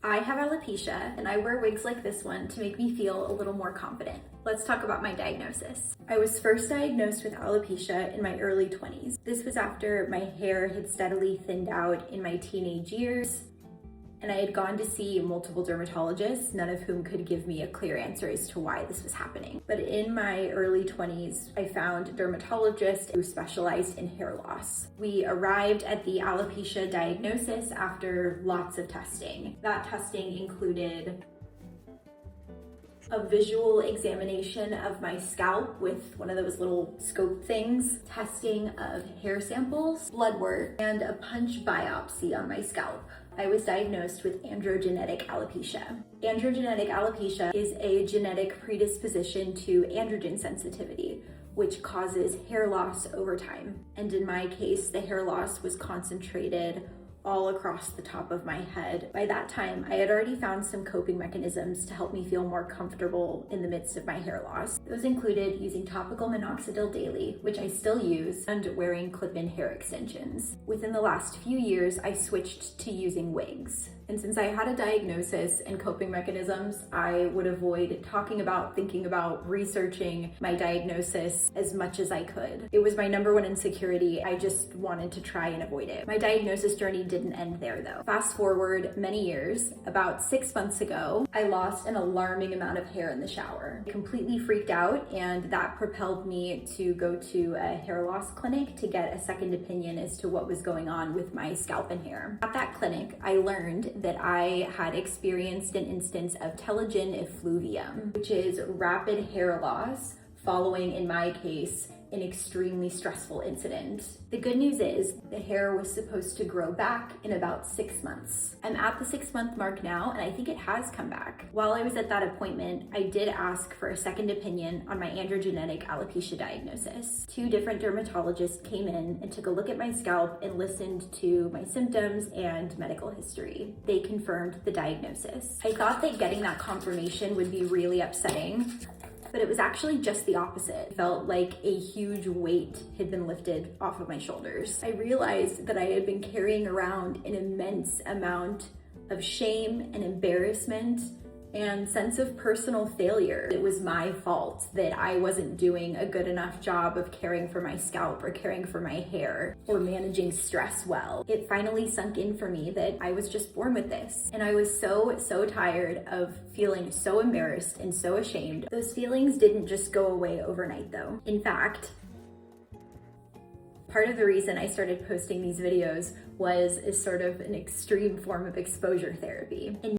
I have alopecia and I wear wigs like this one to make me feel a little more confident. Let's talk about my diagnosis. I was first diagnosed with alopecia in my early 20s. This was after my hair had steadily thinned out in my teenage years, and I had gone to see multiple dermatologists, none of whom could give me a clear answer as to why this was happening. But in my early 20s, I found a dermatologist who specialized in hair loss. We arrived at the alopecia diagnosis after lots of testing. That testing included a visual examination of my scalp with one of those little scope things, testing of hair samples, blood work, and a punch biopsy on my scalp. I was diagnosed with androgenetic alopecia. Androgenetic alopecia is a genetic predisposition to androgen sensitivity, which causes hair loss over time. And in my case, the hair loss was concentrated all across the top of my head. By that time, I had already found some coping mechanisms to help me feel more comfortable in the midst of my hair loss. Those included using topical minoxidil daily, which I still use, and wearing clip-in hair extensions. Within the last few years, I switched to using wigs. And since I had a diagnosis and coping mechanisms, I would avoid talking about, thinking about, researching my diagnosis as much as I could. It was my number one insecurity. I just wanted to try and avoid it. My diagnosis journey didn't end there though. Fast forward many years, about 6 months ago, I lost an alarming amount of hair in the shower. I completely freaked out, and that propelled me to go to a hair loss clinic to get a second opinion as to what was going on with my scalp and hair. At that clinic, I learned that I had experienced an instance of Telogen effluvium, which is rapid hair loss following, in my case, an extremely stressful incident. The good news is the hair was supposed to grow back in about 6 months. I'm at the 6-month mark now, and I think it has come back. While I was at that appointment, I did ask for a second opinion on my androgenetic alopecia diagnosis. 2 different dermatologists came in and took a look at my scalp and listened to my symptoms and medical history. They confirmed the diagnosis. I thought that getting that confirmation would be really upsetting, but it was actually just the opposite. It felt like a huge weight had been lifted off of my shoulders. I realized that I had been carrying around an immense amount of shame and embarrassment and sense of personal failure. It was my fault that I wasn't doing a good enough job of caring for my scalp or caring for my hair or managing stress well. It finally sunk in for me that I was just born with this. And I was so tired of feeling so embarrassed and so ashamed. Those feelings didn't just go away overnight though. In fact, part of the reason I started posting these videos was as sort of an extreme form of exposure therapy. And